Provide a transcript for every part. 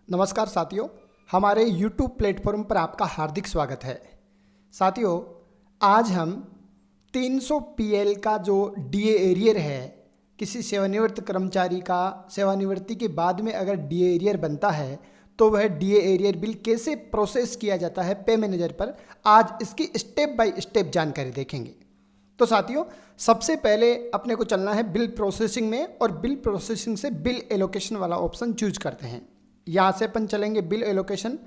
नमस्कार साथियों, हमारे YouTube प्लेटफॉर्म पर आपका हार्दिक स्वागत है। साथियों, आज हम 300 PL का जो DA एरियर है, किसी सेवानिवृत्त कर्मचारी का सेवानिवृत्ति के बाद में अगर DA एरियर बनता है तो वह DA एरियर बिल कैसे प्रोसेस किया जाता है पे मैनेजर पर, आज इसकी स्टेप बाय स्टेप जानकारी देखेंगे। तो साथियों, सबसे पहले अपने को चलना है बिल प्रोसेसिंग में और बिल प्रोसेसिंग से बिल एलोकेशन वाला ऑप्शन चूज करते हैं। यहाँ से अपन चलेंगे बिल एलोकेशन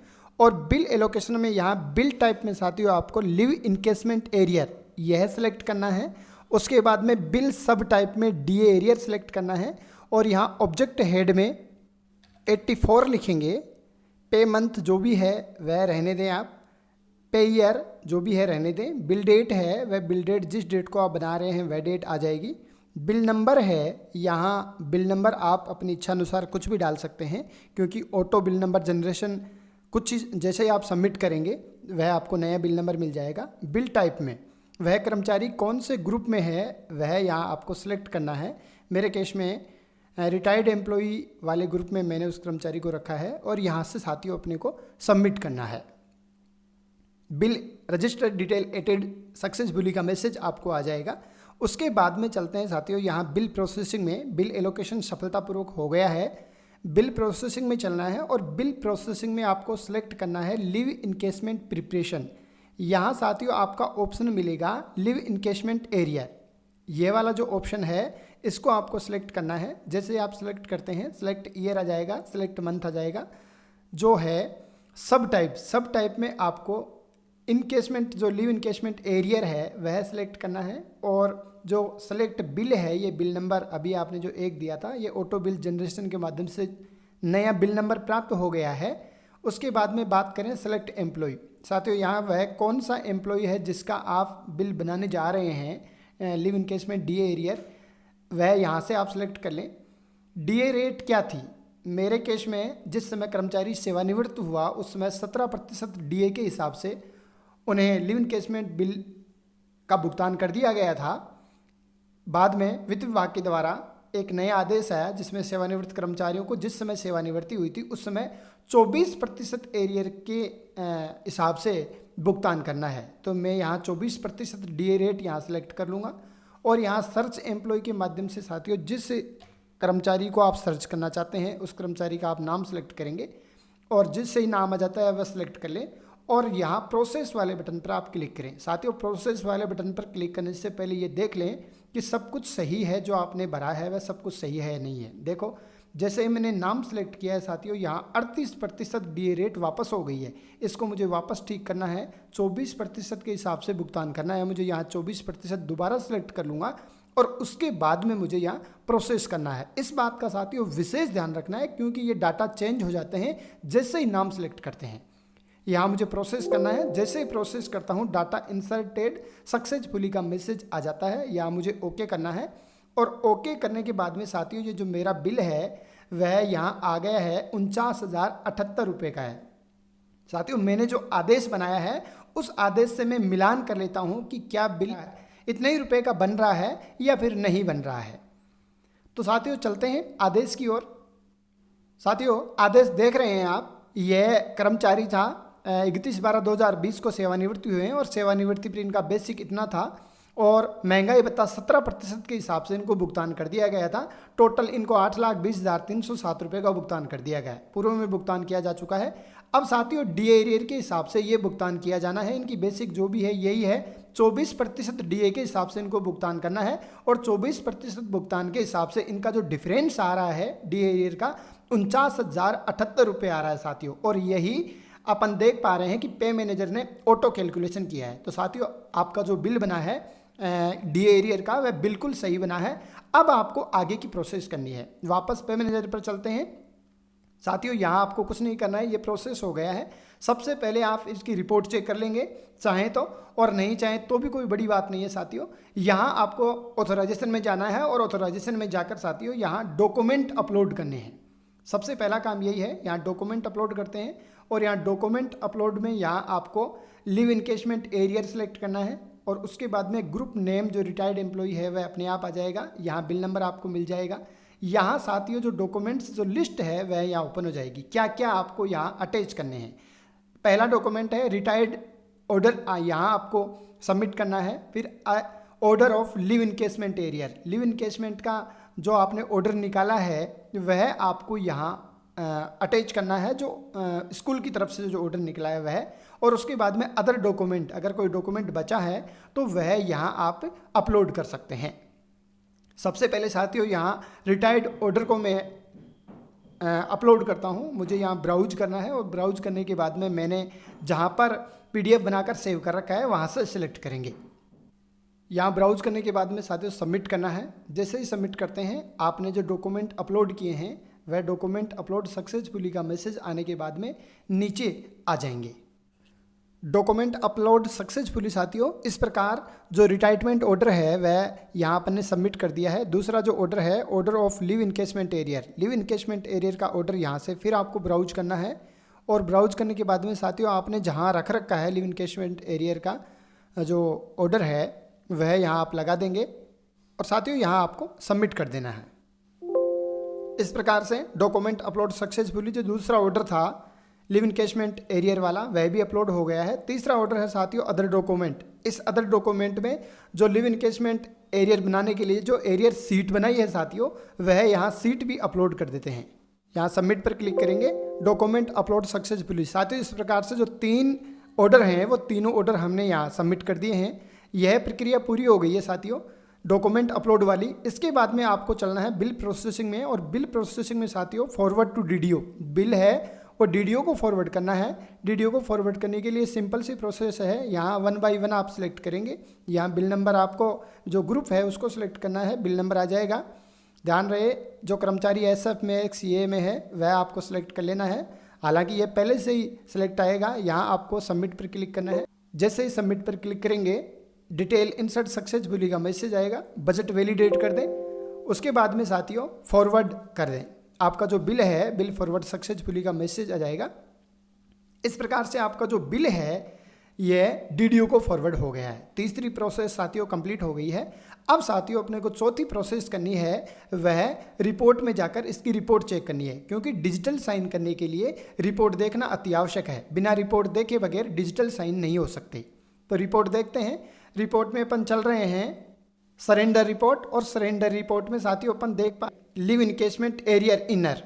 और बिल एलोकेशन में यहाँ बिल टाइप में साथियों आपको लिव इनकेसमेंट एरियर यह सिलेक्ट करना है। उसके बाद में बिल सब टाइप में DA एरियर सिलेक्ट करना है और यहाँ ऑब्जेक्ट हेड में 84 लिखेंगे। पे मंथ जो भी है वह रहने दें आप, पे ईयर जो भी है रहने दें, बिल डेट है वह बिल डेट जिस डेट को आप बना रहे हैं वह डेट आ जाएगी। बिल नंबर है, यहाँ बिल नंबर आप अपनी इच्छा अनुसार कुछ भी डाल सकते हैं क्योंकि ऑटो बिल नंबर जनरेशन कुछ चीज़ जैसे ही आप सबमिट करेंगे वह आपको नया बिल नंबर मिल जाएगा। बिल टाइप में वह कर्मचारी कौन से ग्रुप में है वह यहाँ आपको सिलेक्ट करना है। मेरे केस में रिटायर्ड एम्प्लॉई वाले ग्रुप में मैंने उस कर्मचारी को रखा है और यहाँ से साथियों अपने को सबमिट करना है। बिल रजिस्टर्ड डिटेल एटेड सक्सेसफुली का मैसेज आपको आ जाएगा। उसके बाद में चलते हैं साथियों, यहाँ बिल प्रोसेसिंग में बिल एलोकेशन सफलतापूर्वक हो गया है। बिल प्रोसेसिंग में चलना है और बिल प्रोसेसिंग में आपको सिलेक्ट करना है लिव इनकेसमेंट प्रिपरेशन। यहाँ साथियों आपका ऑप्शन मिलेगा लिव इनकेसमेंट एरिया। ये वाला जो ऑप्शन है इसको आपको सिलेक्ट करना है। जैसे आप सिलेक्ट करते हैं सिलेक्ट ईयर आ जाएगा, सिलेक्ट मंथ आ जाएगा। जो है सब टाइप में आपको इनकेसमेंट जो लिव इनकेसमेंट एरियर है वह सिलेक्ट करना है और जो सेलेक्ट बिल है ये बिल नंबर अभी आपने जो एक दिया था ये ऑटो बिल जनरेशन के माध्यम से नया बिल नंबर प्राप्त हो गया है। उसके बाद में बात करें सेलेक्ट एम्प्लॉय। साथियों यहाँ वह कौन सा एम्प्लॉय है जिसका आप बिल बनाने जा रहे हैं लिव इनकेसमेंट DA एरियर, वह यहाँ से आप सेलेक्ट कर लें। DA रेट क्या थी? मेरे केस में जिस समय कर्मचारी सेवानिवृत्त हुआ उस समय 17% DA के हिसाब से उन्हें लिव इनकेसमेंट बिल का भुगतान कर दिया गया था। बाद में वित्त विभाग के द्वारा एक नया आदेश आया जिसमें सेवानिवृत्त कर्मचारियों को जिस समय सेवानिवृत्ति हुई थी उस समय 24% एरियर के हिसाब से भुगतान करना है। तो मैं यहाँ 24% DA रेट यहाँ सेलेक्ट कर लूँगा और यहाँ सर्च एम्प्लॉय के माध्यम से साथियों जिस कर्मचारी को आप सर्च करना चाहते हैं उस कर्मचारी का आप नाम सेलेक्ट करेंगे और जिससे ही नाम आ जाता है वह सेलेक्ट कर लें और यहाँ प्रोसेस वाले बटन पर आप क्लिक करें। साथियों प्रोसेस वाले बटन पर क्लिक करने से पहले ये देख लें कि सब कुछ सही है, जो आपने भरा है वह सब कुछ सही है या नहीं है। देखो जैसे ही मैंने नाम सेलेक्ट किया है साथियों यहाँ 38% DA रेट वापस हो गई है। इसको मुझे वापस ठीक करना है, 24% के हिसाब से भुगतान करना है। मुझे यहाँ 24% दोबारा सेलेक्ट कर लूँगा और उसके बाद में मुझे यहाँ प्रोसेस करना है। इस बात का साथियों विशेष ध्यान रखना है क्योंकि ये डाटा चेंज हो जाते हैं जैसे ही नाम सेलेक्ट करते हैं। यहाँ मुझे प्रोसेस करना है। जैसे ही प्रोसेस करता हूँ डाटा इंसर्टेड सक्सेसफुली का मैसेज आ जाता है। यहाँ मुझे ओके करना है और ओके करने के बाद में साथियों ये जो मेरा बिल है वह यहाँ आ गया है 49,078 रुपये का है। साथियों मैंने जो आदेश बनाया है उस आदेश से मैं मिलान कर लेता हूँ कि क्या बिल इतने ही रुपये का बन रहा है या फिर नहीं बन रहा है। तो साथियों चलते हैं आदेश की ओर। साथियों आदेश देख रहे हैं आप, यह कर्मचारी था 31/12/2020 को सेवानिवृत्ति हुए हैं और सेवानिवृत्ति पर इनका बेसिक इतना था और महंगाई भत्ता 17% के हिसाब से इनको भुगतान कर दिया गया था। टोटल इनको 8,20,307 रुपये का भुगतान कर दिया गया है। पूर्व में भुगतान किया जा चुका है। अब साथियों DA एरियर के हिसाब से ये भुगतान किया जाना है। इनकी बेसिक जो भी है यही है, 24% DA के हिसाब से इनको भुगतान करना है और 24% भुगतान के हिसाब से इनका जो डिफरेंस आ रहा है DA एरियर का 49,078 रुपये आ रहा है साथियों। और यही अपन देख पा रहे हैं कि पे मैनेजर ने ऑटो कैलकुलेशन किया है। तो साथियों आपका जो बिल बना है DA एरियर का वह बिल्कुल सही बना है। अब आपको आगे की प्रोसेस करनी है। वापस पे मैनेजर पर चलते हैं। साथियों यहाँ आपको कुछ नहीं करना है, ये प्रोसेस हो गया है। सबसे पहले आप इसकी रिपोर्ट चेक कर लेंगे चाहें तो, और नहीं चाहें तो भी कोई बड़ी बात नहीं है साथियों। यहाँ आपको ऑथोराइजेशन में जाना है और ऑथोराइजेशन में जाकर साथियों यहाँ डॉक्यूमेंट अपलोड करने हैं। सबसे पहला काम यही है, यहाँ डॉक्यूमेंट अपलोड करते हैं और यहाँ डॉक्यूमेंट अपलोड में यहाँ आपको लिव इनकेसमेंट एरियर सेलेक्ट करना है और उसके बाद में ग्रुप नेम जो रिटायर्ड एम्प्लॉई है वह अपने आप आ जाएगा। यहाँ बिल नंबर आपको मिल जाएगा। यहाँ साथियों जो डॉक्यूमेंट्स जो लिस्ट है वह यहाँ ओपन हो जाएगी। क्या क्या आपको यहाँ अटैच करने हैं। पहला डॉक्यूमेंट है रिटायर्ड ऑर्डर, यहाँ आपको सबमिट करना है। फिर order of live encasement arrear, live encasement का जो आपने ऑर्डर निकाला है वह आपको यहाँ अटैच करना है, जो स्कूल की तरफ से जो ऑर्डर निकला है वह। और उसके बाद में अदर डॉक्यूमेंट, अगर कोई डॉक्यूमेंट बचा है तो वह यहाँ आप अपलोड कर सकते हैं। सबसे पहले साथियों यहाँ रिटायर्ड ऑर्डर को मैं अपलोड करता हूँ। मुझे यहाँ ब्राउज करना है और ब्राउज करने के बाद में मैंने जहाँ पर PDF बनाकर सेव कर रखा है वहाँ से सिलेक्ट करेंगे। यहाँ ब्राउज करने के बाद में साथियों सबमिट करना है। जैसे ही सबमिट करते हैं आपने जो डॉक्यूमेंट अपलोड किए हैं वह डॉक्यूमेंट अपलोड सक्सेसफुली का मैसेज आने के बाद में नीचे आ जाएंगे। डॉक्यूमेंट अपलोड सक्सेसफुली साथियों, इस प्रकार जो रिटायरमेंट ऑर्डर है वह यहाँ अपन ने सबमिट कर दिया है। दूसरा जो ऑर्डर है order of live encasement arrear, live encasement arrear का ऑर्डर यहाँ से फिर आपको ब्राउज करना है। और ब्राउज करने के बाद में साथियों आपने जहाँ रख रखा है लिव इनकेसमेंट एरियर का जो ऑर्डर है वह यहाँ आप लगा देंगे और साथियों यहाँ आपको सबमिट कर देना है। इस प्रकार से डॉक्यूमेंट अपलोड सक्सेसफुली जो दूसरा ऑर्डर था लिव इनकेसमेंट एरियर वाला वह भी अपलोड हो गया है। तीसरा ऑर्डर है साथियों अदर डॉक्यूमेंट। इस अदर डॉक्यूमेंट में जो लिव इनकेसमेंट एरियर बनाने के लिए जो एरियर सीट बनाई है साथियों वह यहाँ सीट भी अपलोड कर देते हैं। यहाँ सबमिट पर क्लिक करेंगे, डॉक्यूमेंट अपलोड सक्सेसफुली। साथियों इस प्रकार से जो 3 ऑर्डर हैं वो तीनों ऑर्डर हमने यहाँ सबमिट कर दिए हैं। यह प्रक्रिया पूरी हो गई है साथियों डॉक्यूमेंट अपलोड वाली। इसके बाद में आपको चलना है बिल प्रोसेसिंग में। और बिल प्रोसेसिंग में साथियों फॉरवर्ड टू DDO बिल है और DDO को फॉरवर्ड करना है। DDO को फॉरवर्ड करने के लिए सिंपल सी प्रोसेस है। यहाँ 1 बाय 1 आप सिलेक्ट करेंगे। यहाँ बिल नंबर आपको जो ग्रुप है उसको सिलेक्ट करना है, बिल नंबर आ जाएगा। ध्यान रहे जो कर्मचारी SF में CA में है वह आपको सिलेक्ट कर लेना है। हालांकि ये पहले से ही सिलेक्ट आएगा। यहाँ आपको सबमिट पर क्लिक करना है। जैसे ही सबमिट पर क्लिक करेंगे डिटेल इंसर्ट सक्सेसफुली का मैसेज आएगा, बजट वैलिडेट कर दें। उसके बाद में साथियों फॉरवर्ड कर दें, आपका जो बिल है बिल फॉरवर्ड सक्सेसफुली का मैसेज आ जाएगा। इस प्रकार से आपका जो बिल है यह DDO को फॉरवर्ड हो गया है। तीसरी प्रोसेस साथियों कंप्लीट हो गई है। अब साथियों अपने को चौथी प्रोसेस करनी है, वह रिपोर्ट में जाकर इसकी रिपोर्ट चेक करनी है। क्योंकि डिजिटल साइन करने के लिए रिपोर्ट देखना अति आवश्यक है। बिना रिपोर्ट देखे बगैर डिजिटल साइन नहीं हो सकते। तो रिपोर्ट देखते हैं। रिपोर्ट में अपन चल रहे हैं सरेंडर रिपोर्ट और सरेंडर रिपोर्ट में साथियों अपन देख पा लिव इनकेसमेंट एरियर इनर,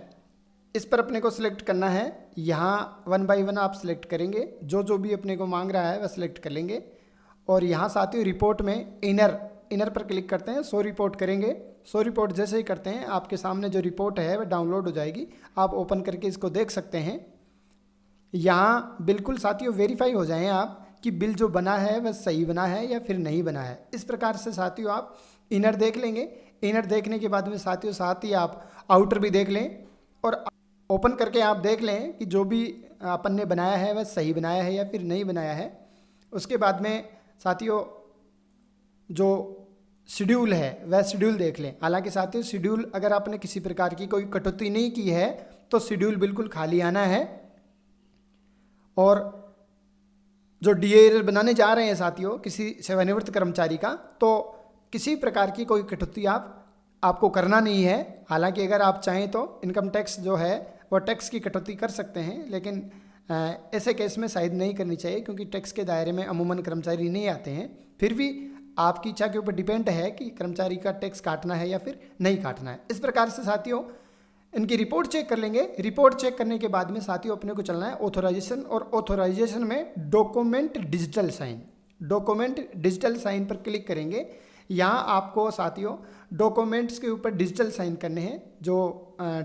इस पर अपने को सिलेक्ट करना है। यहाँ 1 बाय 1 आप सिलेक्ट करेंगे, जो भी अपने को मांग रहा है वह सिलेक्ट कर लेंगे। और यहाँ साथियों रिपोर्ट में इनर पर क्लिक करते हैं, शो रिपोर्ट करेंगे। शो रिपोर्ट जैसे ही करते हैं आपके सामने जो रिपोर्ट है वह डाउनलोड हो जाएगी। आप ओपन करके इसको देख सकते हैं। यहाँ बिल्कुल साथियों वेरीफाई हो जाएं आप कि बिल जो बना है वह सही बना है या फिर नहीं बना है। इस प्रकार से साथियों आप इनर देख लेंगे। इनर देखने के बाद में साथियों साथ ही आप आउटर भी देख लें और ओपन करके आप देख लें कि जो भी अपन ने बनाया है वह सही बनाया है या फिर नहीं बनाया है। उसके बाद में साथियों जो शेड्यूल है वह शेड्यूल देख लें। हालांकि साथियों शेड्यूल अगर आपने किसी प्रकार की कोई कटौती नहीं की है तो शेड्यूल बिल्कुल खाली आना है। और जो DA बनाने जा रहे हैं साथियों किसी सेवानिवृत्त कर्मचारी का, तो किसी प्रकार की कोई कटौती आपको करना नहीं है। हालांकि अगर आप चाहें तो इनकम टैक्स जो है वो टैक्स की कटौती कर सकते हैं, लेकिन ऐसे केस में शायद नहीं करनी चाहिए क्योंकि टैक्स के दायरे में अमूमन कर्मचारी नहीं आते हैं। फिर भी आपकी इच्छा के ऊपर डिपेंड है कि कर्मचारी का टैक्स काटना है या फिर नहीं काटना है। इस प्रकार से साथियों इनकी रिपोर्ट चेक कर लेंगे। रिपोर्ट चेक करने के बाद में साथियों अपने को चलना है ऑथोराइजेशन। और ऑथोराइजेशन में document digital sign, document digital sign पर क्लिक करेंगे। यहाँ आपको साथियों डॉक्यूमेंट्स के ऊपर डिजिटल साइन करने हैं। जो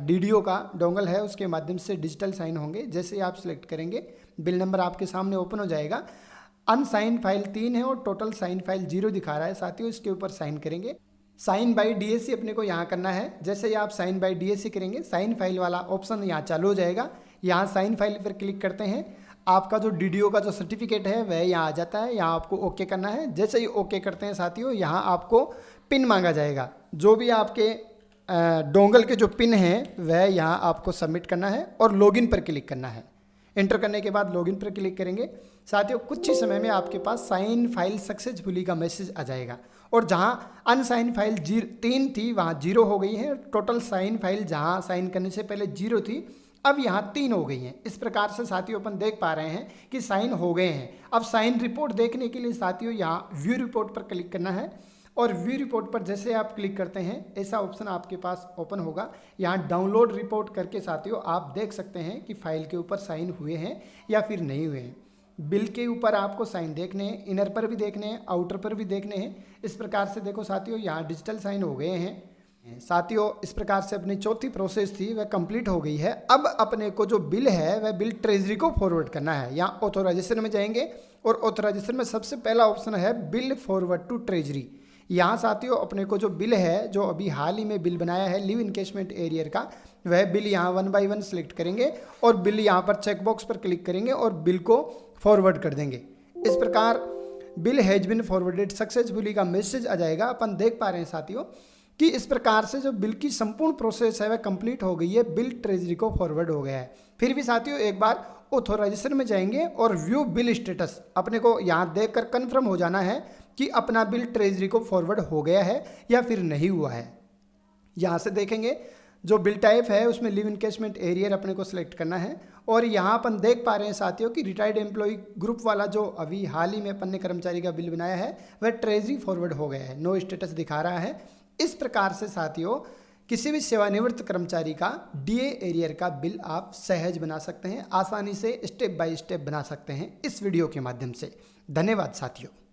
DDO का डोंगल है उसके माध्यम से डिजिटल साइन होंगे। जैसे ही आप सिलेक्ट करेंगे बिल नंबर आपके सामने ओपन हो जाएगा। अनसाइन फाइल 3 है और टोटल साइन फाइल 0 दिखा रहा है साथियों। इसके ऊपर साइन करेंगे। साइन बाय DAC अपने को यहाँ करना है। जैसे ही आप साइन बाय DAC करेंगे साइन फाइल वाला ऑप्शन यहाँ चालू हो जाएगा। यहाँ साइन फाइल पर क्लिक करते हैं, आपका जो DDO का जो सर्टिफिकेट है वह यहाँ आ जाता है। यहाँ आपको ओके करना है। जैसे ही ओके करते हैं साथियों यहाँ आपको पिन मांगा जाएगा। जो भी आपके डोंगल के जो पिन हैं वह यहाँ आपको सबमिट करना है और लॉगिन पर क्लिक करना है। एंटर करने के बाद लॉगिन पर क्लिक करेंगे। साथियों कुछ ही समय में आपके पास साइन फाइल सक्सेसफुली का मैसेज आ जाएगा और जहां अनसाइन फाइल 3 थी वहां 0 हो गई है। टोटल साइन फाइल जहां साइन करने से पहले 0 थी अब यहाँ 3 हो गई हैं। इस प्रकार से साथियों अपन देख पा रहे हैं कि साइन हो गए हैं। अब साइन रिपोर्ट देखने के लिए साथियों यहाँ व्यू रिपोर्ट पर क्लिक करना है और व्यू रिपोर्ट पर जैसे आप क्लिक करते हैं ऐसा ऑप्शन आपके पास ओपन होगा। यहाँ डाउनलोड रिपोर्ट करके साथियों आप देख सकते हैं कि फाइल के ऊपर साइन हुए हैं या फिर नहीं हुए हैं। बिल के ऊपर आपको साइन देखने हैं, इनर पर भी देखने हैं, आउटर पर भी देखने हैं। इस प्रकार से देखो साथियों यहाँ डिजिटल साइन हो गए हैं। साथियों इस प्रकार से अपनी चौथी प्रोसेस थी वह कंप्लीट हो गई है। अब अपने को जो बिल है वह बिल ट्रेजरी को फॉरवर्ड करना है। यहाँ ऑथोराइजेशन में जाएंगे और ऑथोराइजेशन में सबसे पहला ऑप्शन है बिल फॉरवर्ड टू ट्रेजरी। यहाँ साथियों अपने को जो बिल है जो अभी हाल ही में बिल बनाया है लिव इनकेशमेंट एरियर का वह बिल यहाँ 1 बाय 1 सिलेक्ट करेंगे और बिल यहाँ पर चेकबॉक्स पर क्लिक करेंगे और बिल को फॉरवर्ड कर देंगे। इस प्रकार bill has been forwarded successfully का मैसेज आ जाएगा। अपन देख पा रहे हैं साथियों कि इस प्रकार से जो बिल की संपूर्ण प्रोसेस है वह कंप्लीट हो गई है, बिल ट्रेजरी को फॉरवर्ड हो गया है। फिर भी साथियों एक बार ऑथोराइजेशन में जाएंगे और व्यू बिल स्टेटस अपने को यहाँ देखकर कंफर्म हो जाना है कि अपना बिल ट्रेजरी को फॉरवर्ड हो गया है या फिर नहीं हुआ है। यहाँ से देखेंगे जो बिल टाइप है उसमें लिव इनकेशमेंट एरियर अपने को सिलेक्ट करना है और यहाँ अपन देख पा रहे हैं साथियों कि रिटायर्ड एम्प्लॉय ग्रुप वाला जो अभी हाल ही में अपन ने कर्मचारी का बिल बनाया है वह ट्रेजरी फॉरवर्ड हो गया है, नो स्टेटस दिखा रहा है। इस प्रकार से साथियों किसी भी सेवानिवृत्त कर्मचारी का डीए एरियर का बिल आप सहज बना सकते हैं, आसानी से स्टेप बाय स्टेप बना सकते हैं इस वीडियो के माध्यम से। धन्यवाद साथियों।